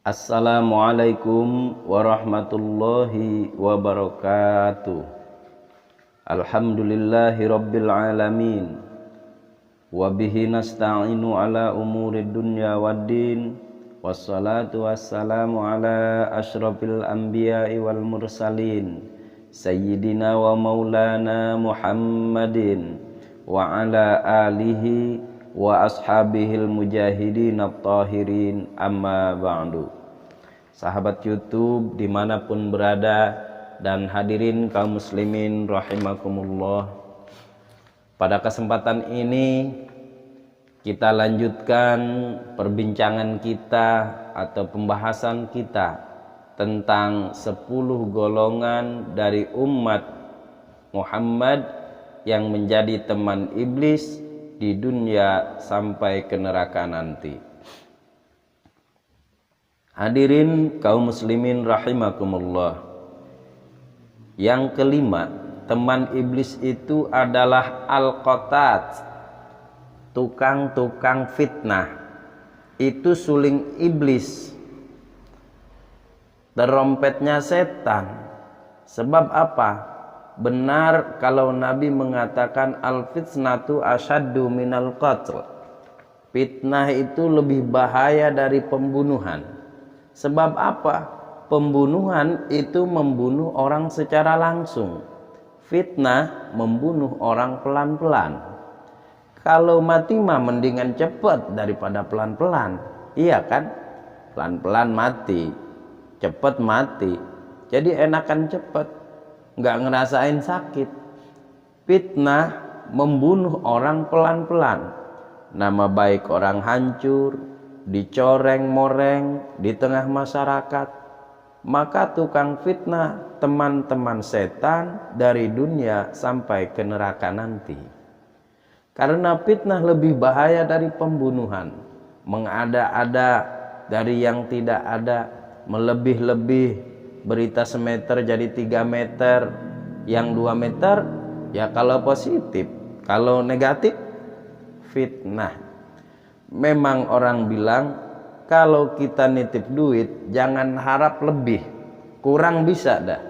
Assalamualaikum warahmatullahi wabarakatuh. Alhamdulillahi rabbil alamin. Wabihi nasta'inu ala umuri dunya waddin. Wassalatu wassalamu ala ashrafil anbiya'i wal mursalin, Sayyidina wa maulana Muhammadin wa ala alihi wa ashabihil mujahidin at-tahirin, amma ba'du. Sahabat YouTube dimanapun berada dan hadirin kaum muslimin rahimakumullah, pada kesempatan ini kita lanjutkan perbincangan kita atau pembahasan kita tentang 10 golongan dari umat Muhammad yang menjadi teman iblis di dunia sampai ke neraka nanti. Hadirin kaum muslimin rahimakumullah, yang kelima, teman iblis itu adalah al-qatat, tukang-tukang fitnah. Itu suling iblis, terompetnya setan. Sebab apa? Benar kalau Nabi mengatakan al-fitnatu asyaddu minal qatl. Fitnah itu lebih bahaya dari pembunuhan. Sebab apa? Pembunuhan itu membunuh orang secara langsung. Fitnah membunuh orang pelan-pelan. Kalau mati mah mendingan cepat daripada pelan-pelan. Iya kan? Pelan-pelan mati, cepat mati. Jadi enakan cepat, nggak ngerasain sakit. Fitnah membunuh orang pelan-pelan. Nama baik orang hancur, dicoreng-moreng di tengah masyarakat. Maka tukang fitnah teman-teman setan dari dunia sampai ke neraka nanti. Karena fitnah lebih bahaya dari pembunuhan. Mengada-ada dari yang tidak ada, melebih-lebih. Berita semeter jadi 3 meter, yang 2 meter ya kalau positif, kalau negatif fitnah. Memang orang bilang kalau kita nitip duit jangan harap lebih, kurang bisa dah.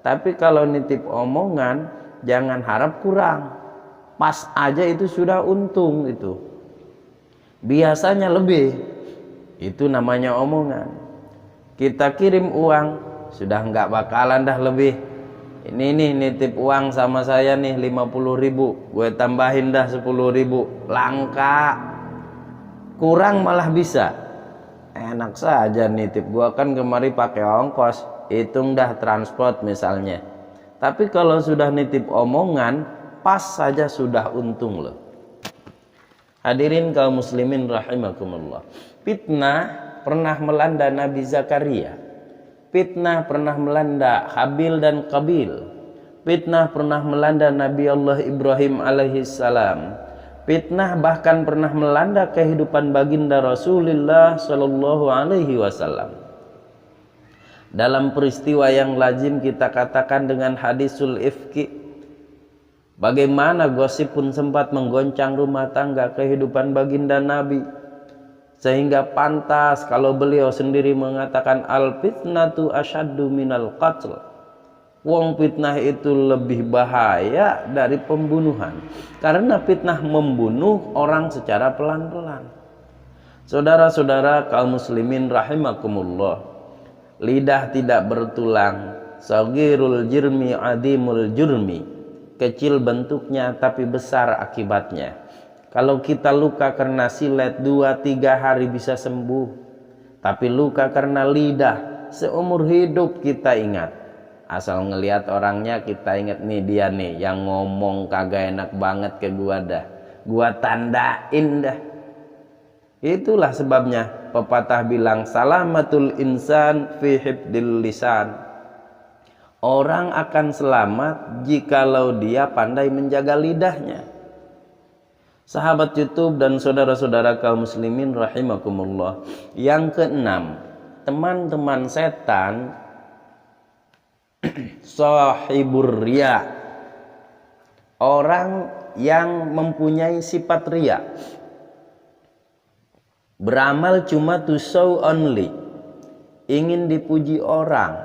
Tapi kalau nitip omongan jangan harap kurang, pas aja itu sudah untung. Itu biasanya lebih, itu namanya omongan. Kita kirim uang sudah nggak bakalan dah lebih. Ini nih nitip uang sama saya nih 50.000, gue tambahin dah 10.000, langka. Kurang malah bisa. Enak saja nitip, gue kan kemari pakai ongkos, hitung dah transport misalnya. Tapi kalau sudah nitip omongan, pas saja sudah untung loh. Hadirin kaum muslimin rahimakumullah, fitnah pernah melanda Nabi Zakaria. Fitnah pernah melanda Habil dan Qabil. Fitnah pernah melanda Nabi Allah Ibrahim alaihissalam. Fitnah bahkan pernah melanda kehidupan baginda Rasulullah sallallahu alaihi wasallam. Dalam peristiwa yang lazim kita katakan dengan hadisul ifki, bagaimana gosip pun sempat menggoncang rumah tangga kehidupan baginda Nabi. Sehingga pantas kalau beliau sendiri mengatakan al-fitnatu asyaddu minal qatl. Wong fitnah itu lebih bahaya dari pembunuhan. Karena fitnah membunuh orang secara pelan-pelan. Saudara-saudara kaum muslimin rahimakumullah, lidah tidak bertulang, saghirul jirmi adimul jurmi. Kecil bentuknya tapi besar akibatnya. Kalau kita luka karena silet 2-3 hari bisa sembuh. Tapi luka karena lidah seumur hidup kita ingat. Asal ngelihat orangnya kita ingat, nih dia nih yang ngomong kagak enak banget ke gua dah, gua tandain dah. Itulah sebabnya pepatah bilang salamatul insan fi hifdil lisan. Orang akan selamat jikalau dia pandai menjaga lidahnya. Sahabat YouTube dan saudara-saudara kaum muslimin rahimakumullah, yang keenam, teman-teman setan sahibur riya, orang yang mempunyai sifat riya. Beramal cuma to show only, ingin dipuji orang,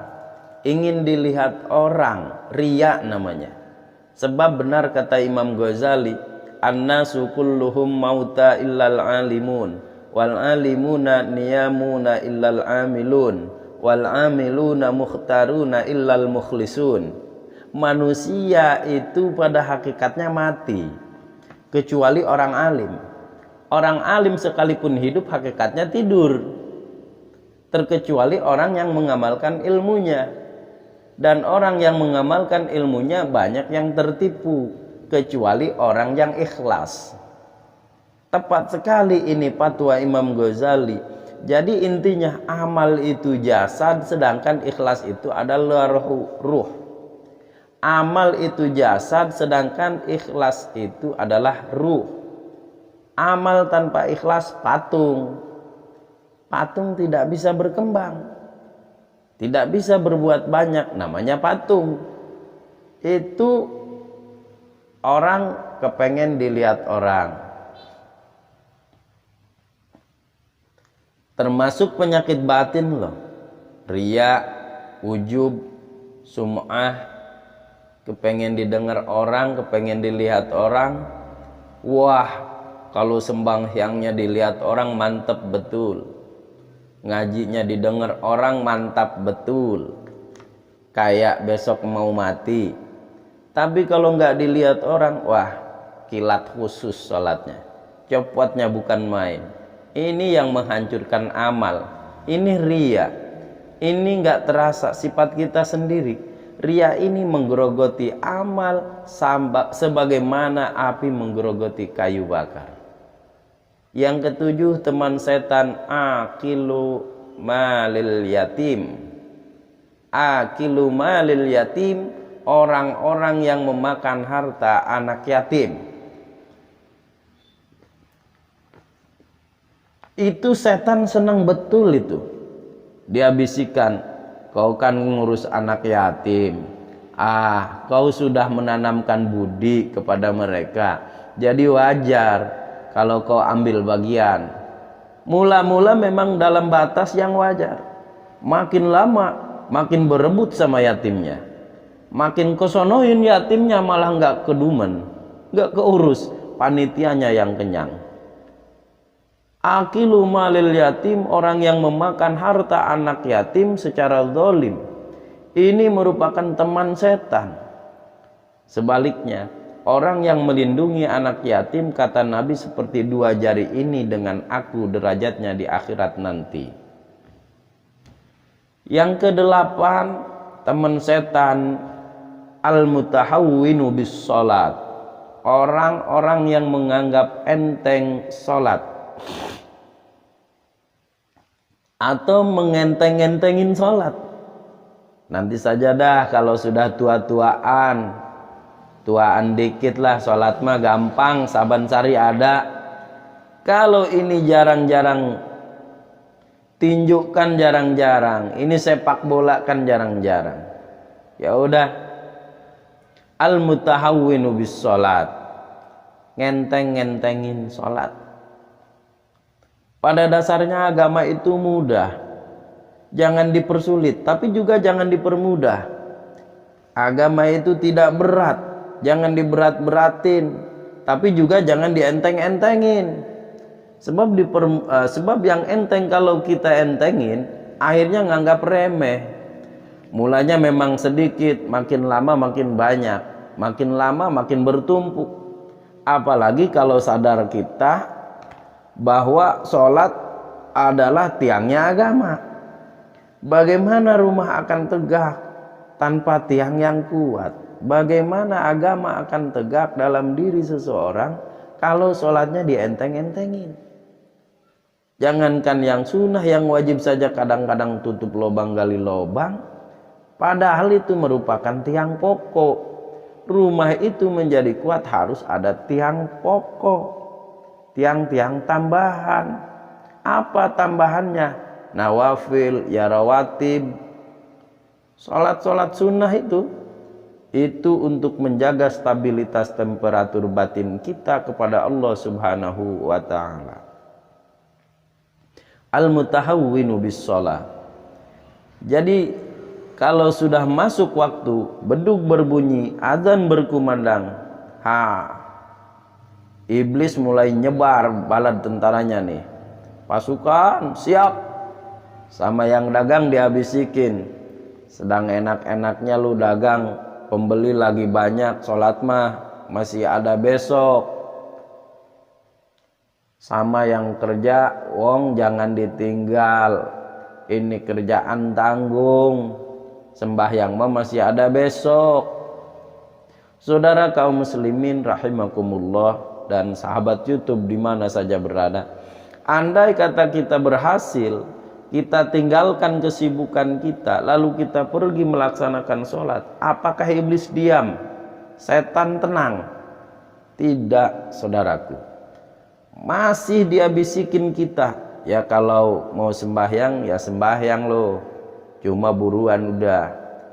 ingin dilihat orang, riya namanya. Sebab benar kata Imam Ghazali, annasu kulluhum mauta illal alimun, wal alimuna niyamuna illal amilun, wal amiluna mukhtaruna illal mukhlisun. Manusia itu pada hakikatnya mati, kecuali orang alim. Orang alim sekalipun hidup hakikatnya tidur, terkecuali orang yang mengamalkan ilmunya. Dan orang yang mengamalkan ilmunya banyak yang tertipu, kecuali orang yang ikhlas. Tepat sekali ini fatwa Imam Ghazali. Jadi intinya amal itu jasad, sedangkan ikhlas itu adalah ruh. Amal itu jasad, sedangkan ikhlas itu adalah ruh. Amal tanpa ikhlas patung. Patung tidak bisa berkembang, tidak bisa berbuat banyak, namanya patung. Itu orang kepengen dilihat orang. Termasuk penyakit batin loh. Riya, ujub, sum'ah, kepengen didengar orang, kepengen dilihat orang. Wah, kalau sembahyangnya dilihat orang mantep betul, ngajinya didengar orang mantap betul, kayak besok mau mati. Tapi kalau nggak dilihat orang, wah kilat khusus sholatnya, copotnya bukan main. Ini yang menghancurkan amal. Ini riya. Ini nggak terasa sifat kita sendiri. Riya ini menggerogoti amal sebagaimana api menggerogoti kayu bakar. Yang ketujuh, teman setan akilu malil yatim. Akilu malil yatim, orang-orang yang memakan harta anak yatim. Itu setan senang betul itu. Dia bisikan, kau kan ngurus anak yatim. Kau sudah menanamkan budi kepada mereka. Jadi wajar kalau kau ambil bagian. Mula-mula memang dalam batas yang wajar. Makin lama makin berebut sama yatimnya. Makin kesonoin yatimnya malah nggak kedumen, nggak keurus, panitianya yang kenyang. Akilu malil yatim, orang yang memakan harta anak yatim secara zalim. Ini merupakan teman setan. Sebaliknya, orang yang melindungi anak yatim, kata Nabi, seperti dua jari ini dengan aku derajatnya di akhirat nanti. Yang kedelapan, teman setan al-mutahawwinu bis sholat, orang-orang yang menganggap enteng sholat atau mengenteng-entengin sholat. Nanti saja dah kalau sudah tuaan dikit lah, sholat mah gampang, saban sari ada. Kalau ini jarang-jarang, tinju kan jarang-jarang, ini sepak bola kan jarang-jarang, ya udah, al-mutahawwinu bis sholat, ngenteng-ngentengin sholat. Pada dasarnya agama itu mudah, jangan dipersulit, tapi juga jangan dipermudah. Agama itu tidak berat, jangan diberat-beratin, tapi juga jangan dienteng-entengin. Sebab yang enteng kalau kita entengin, akhirnya nganggap remeh. Mulanya memang sedikit, makin lama makin banyak, makin lama makin bertumpuk. Apalagi kalau sadar kita bahwa sholat adalah tiangnya agama. Bagaimana rumah akan tegak tanpa tiang yang kuat? Bagaimana agama akan tegak dalam diri seseorang kalau sholatnya dienteng-entengin? Jangankan yang sunnah, yang wajib saja kadang-kadang tutup lubang gali lubang, padahal itu merupakan tiang pokok. Rumah itu menjadi kuat harus ada tiang pokok, tiang-tiang tambahan. Apa tambahannya? Nawafil, ya rawatib, sholat-sholat sunnah itu untuk menjaga stabilitas temperatur batin kita kepada Allah Subhanahu wa ta'ala. Al-mutahawwinu bis sholat. Jadi kalau sudah masuk waktu, beduk berbunyi, azan berkumandang, iblis mulai nyebar bala tentaranya nih. Pasukan siap. Sama yang dagang dihabisikin. Sedang enak-enaknya lu dagang, pembeli lagi banyak, sholat mah masih ada besok. Sama yang kerja, wong jangan ditinggal, ini kerjaan tanggung, sembahyang mah masih ada besok. Saudara kaum muslimin rahimakumullah dan sahabat YouTube di mana saja berada, andai kata kita berhasil, kita tinggalkan kesibukan kita, lalu kita pergi melaksanakan sholat, apakah iblis diam? Setan tenang? Tidak, saudaraku. Masih dia bisikin kita, ya kalau mau sembahyang ya sembahyang loh, cuma buruan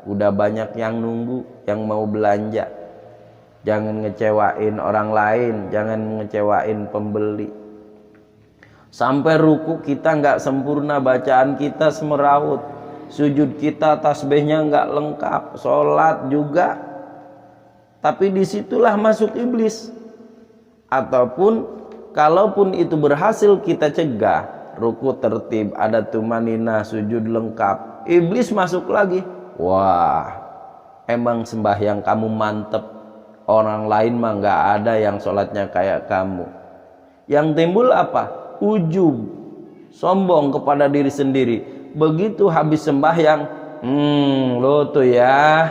udah banyak yang nunggu, yang mau belanja. Jangan ngecewain orang lain, jangan ngecewain pembeli. Sampai ruku kita nggak sempurna, bacaan kita semeraut, sujud kita tasbihnya nggak lengkap, sholat juga. Tapi disitulah masuk iblis. Ataupun kalaupun itu berhasil kita cegah, ruku tertib, ada tumaninah, sujud lengkap, iblis masuk lagi. Wah, emang sembahyang kamu mantep, orang lain mah nggak ada yang sholatnya kayak kamu. Yang timbul apa? Ujub, sombong kepada diri sendiri. Begitu habis sembahyang, lo tuh ya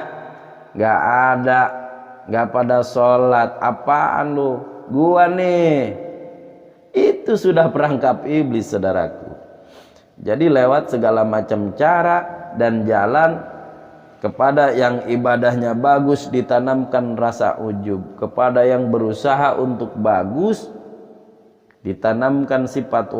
nggak ada, nggak pada sholat, apaan lo? Gua nih. Itu sudah perangkap iblis, saudaraku. Jadi lewat segala macam cara dan jalan, kepada yang ibadahnya bagus ditanamkan rasa ujub, kepada yang berusaha untuk bagus ditanamkan sifat